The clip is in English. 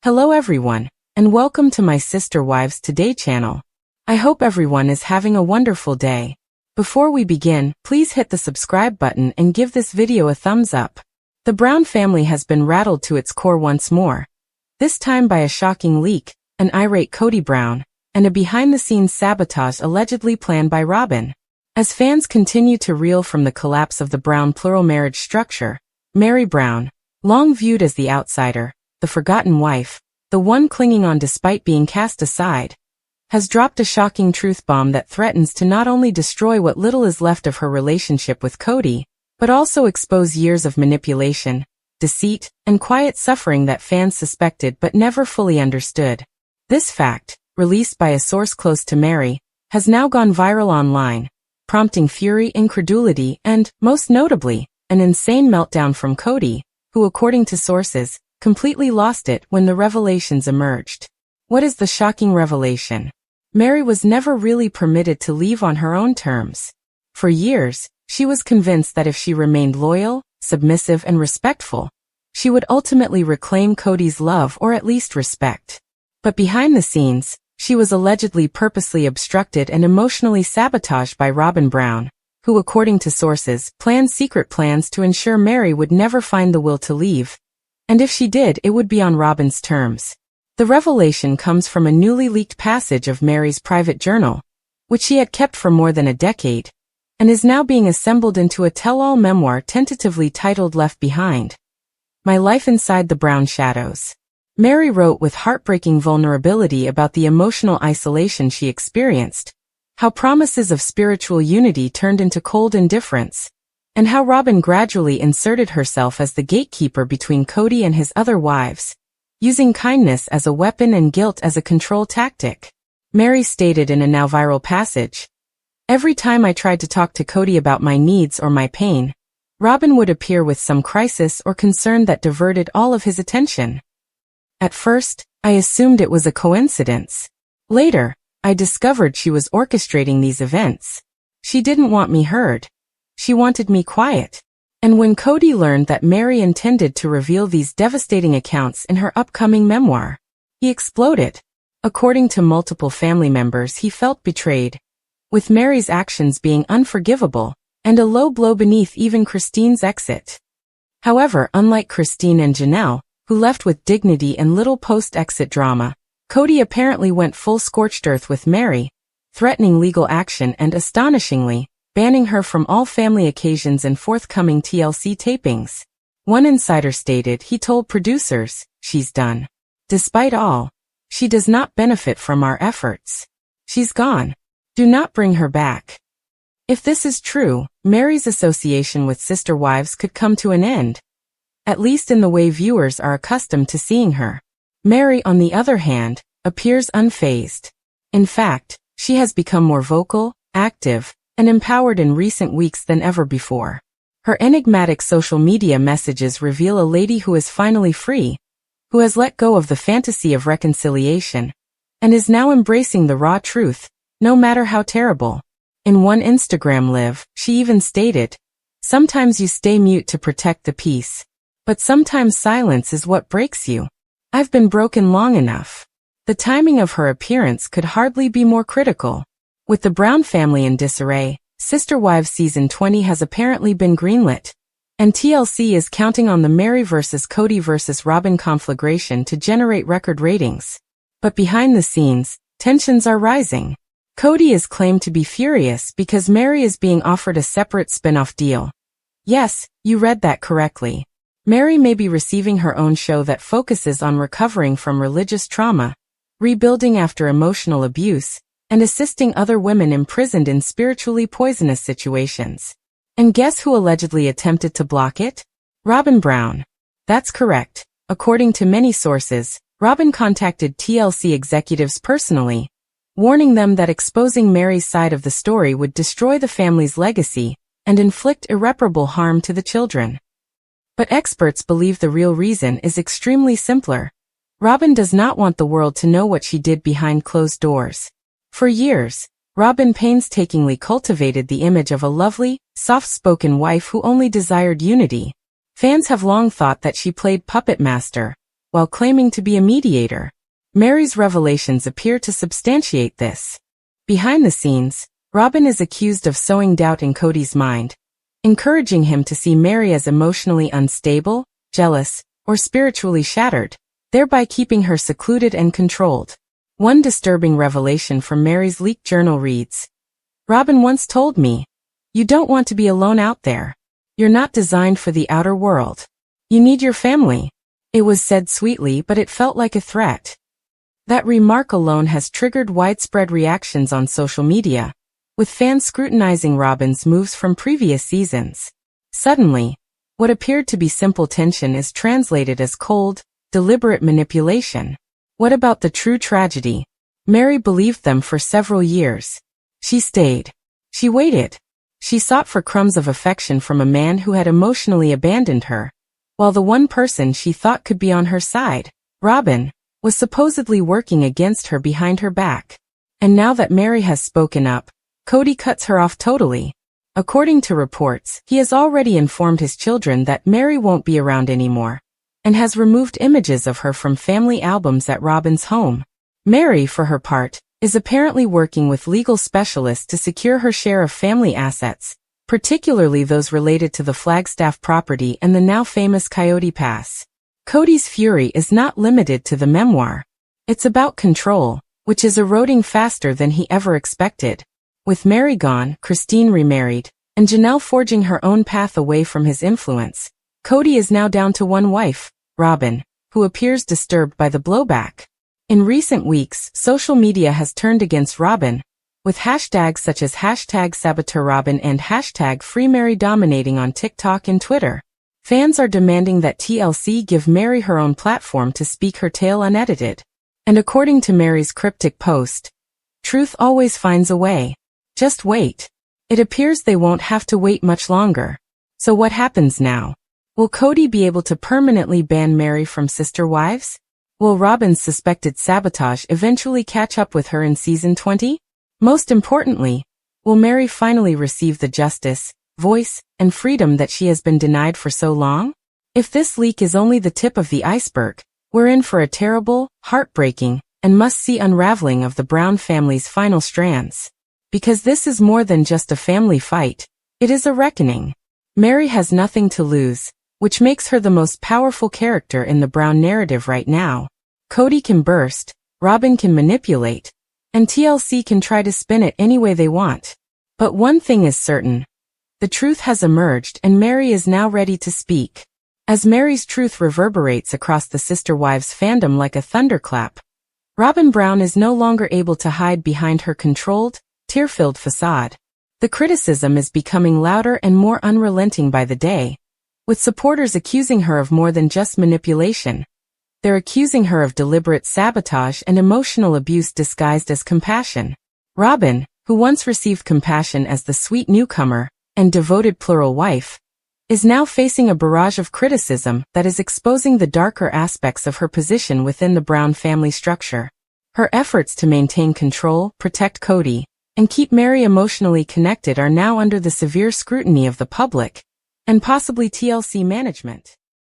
Hello everyone, and welcome to my Sister Wives Today channel. I hope everyone is having a wonderful day. Before we begin, please hit the subscribe button and give this video a thumbs up. The Brown family has been rattled to its core once more. This time by a shocking leak, an irate Kody Brown, and a behind-the-scenes sabotage allegedly planned by Robyn. As fans continue to reel from the collapse of the Brown plural marriage structure, Meri Brown, long viewed as the outsider, the forgotten wife, the one clinging on despite being cast aside, has dropped a shocking truth bomb that threatens to not only destroy what little is left of her relationship with Kody, but also expose years of manipulation, deceit, and quiet suffering that fans suspected but never fully understood. This fact, released by a source close to Meri, has now gone viral online, prompting fury, incredulity, and, most notably, an insane meltdown from Kody, who, according to sources, completely lost it when the revelations emerged. What is the shocking revelation? Meri was never really permitted to leave on her own terms. For years, she was convinced that if she remained loyal, submissive, and respectful, she would ultimately reclaim Kody's love or at least respect. But behind the scenes, she was allegedly purposely obstructed and emotionally sabotaged by Robyn Brown, who, according to sources, planned secret plans to ensure Meri would never find the will to leave. And if she did, it would be on Robyn's terms. The revelation comes from a newly leaked passage of Meri's private journal, which she had kept for more than a decade, and is now being assembled into a tell-all memoir tentatively titled Left Behind. My Life Inside the Brown Shadows. Meri wrote with heartbreaking vulnerability about the emotional isolation she experienced, how promises of spiritual unity turned into cold indifference, and how Robyn gradually inserted herself as the gatekeeper between Kody and his other wives, using kindness as a weapon and guilt as a control tactic. Meri stated in a now viral passage, "Every time I tried to talk to Kody about my needs or my pain, Robyn would appear with some crisis or concern that diverted all of his attention. At first, I assumed it was a coincidence. Later, I discovered she was orchestrating these events. She didn't want me heard. She wanted me quiet." And when Kody learned that Meri intended to reveal these devastating accounts in her upcoming memoir, he exploded. According to multiple family members, he felt betrayed, with Meri's actions being unforgivable, and a low blow beneath even Christine's exit. However, unlike Christine and Janelle, who left with dignity and little post-exit drama, Kody apparently went full scorched earth with Meri, threatening legal action and, astonishingly, banning her from all family occasions and forthcoming TLC tapings. One insider stated he told producers, "She's done. Despite all, she does not benefit from our efforts. She's gone. Do not bring her back." If this is true, Meri's association with sister wives could come to an end, at least in the way viewers are accustomed to seeing her. Meri, on the other hand, appears unfazed. In fact, she has become more vocal, active, and empowered in recent weeks than ever before. Her enigmatic social media messages reveal a lady who is finally free, who has let go of the fantasy of reconciliation, and is now embracing the raw truth, no matter how terrible. In one Instagram live, she even stated, "Sometimes you stay mute to protect the peace, but sometimes silence is what breaks you. I've been broken long enough." The timing of her appearance could hardly be more critical. With the Brown family in disarray, Sister Wives Season 20 has apparently been greenlit, and TLC is counting on the Meri vs. Kody vs. Robyn conflagration to generate record ratings. But behind the scenes, tensions are rising. Kody is claimed to be furious because Meri is being offered a separate spin-off deal. Yes, you read that correctly. Meri may be receiving her own show that focuses on recovering from religious trauma, rebuilding after emotional abuse, and assisting other women imprisoned in spiritually poisonous situations. And guess who allegedly attempted to block it? Robyn Brown. That's correct. According to many sources, Robyn contacted TLC executives personally, warning them that exposing Meri's side of the story would destroy the family's legacy and inflict irreparable harm to the children. But experts believe the real reason is extremely simpler. Robyn does not want the world to know what she did behind closed doors. For years, Robyn painstakingly cultivated the image of a lovely, soft-spoken wife who only desired unity. Fans have long thought that she played puppet master, while claiming to be a mediator. Meri's revelations appear to substantiate this. Behind the scenes, Robyn is accused of sowing doubt in Kody's mind, encouraging him to see Meri as emotionally unstable, jealous, or spiritually shattered, thereby keeping her secluded and controlled. One disturbing revelation from Meri's leaked journal reads, "Robyn once told me, 'You don't want to be alone out there. You're not designed for the outer world. You need your family.'" It was said sweetly, but it felt like a threat. That remark alone has triggered widespread reactions on social media, with fans scrutinizing Robyn's moves from previous seasons. Suddenly, what appeared to be simple tension is translated as cold, deliberate manipulation. What about the true tragedy? Meri believed them for several years. She stayed. She waited. She sought for crumbs of affection from a man who had emotionally abandoned her, while the one person she thought could be on her side, Robyn, was supposedly working against her behind her back. And now that Meri has spoken up, Kody cuts her off totally. According to reports, he has already informed his children that Meri won't be around anymore, and has removed images of her from family albums at Robyn's home. Meri, for her part, is apparently working with legal specialists to secure her share of family assets, particularly those related to the Flagstaff property and the now famous Coyote Pass. Kody's fury is not limited to the memoir. It's about control, which is eroding faster than he ever expected. With Meri gone, Christine remarried, and Janelle forging her own path away from his influence, Kody is now down to one wife, Robyn, who appears disturbed by the blowback. In recent weeks, social media has turned against Robyn, with hashtags such as #SabotageRobyn and #FreeMeri dominating on TikTok and Twitter. Fans are demanding that TLC give Meri her own platform to speak her tale unedited. And according to Meri's cryptic post, "Truth always finds a way. Just wait." It appears they won't have to wait much longer. So what happens now? Will Kody be able to permanently ban Meri from Sister Wives? Will Robyn's suspected sabotage eventually catch up with her in season 20? Most importantly, will Meri finally receive the justice, voice, and freedom that she has been denied for so long? If this leak is only the tip of the iceberg, we're in for a terrible, heartbreaking, and must-see unraveling of the Brown family's final strands. Because this is more than just a family fight, it is a reckoning. Meri has nothing to lose, which makes her the most powerful character in the Brown narrative right now. Kody can burst, Robyn can manipulate, and TLC can try to spin it any way they want. But one thing is certain. The truth has emerged and Meri is now ready to speak. As Meri's truth reverberates across the Sister Wives fandom like a thunderclap, Robyn Brown is no longer able to hide behind her controlled, tear-filled facade. The criticism is becoming louder and more unrelenting by the day, with supporters accusing her of more than just manipulation. They're accusing her of deliberate sabotage and emotional abuse disguised as compassion. Robyn, who once received compassion as the sweet newcomer and devoted plural wife, is now facing a barrage of criticism that is exposing the darker aspects of her position within the Brown family structure. Her efforts to maintain control, protect Kody, and keep Meri emotionally connected are now under the severe scrutiny of the public, and possibly TLC management.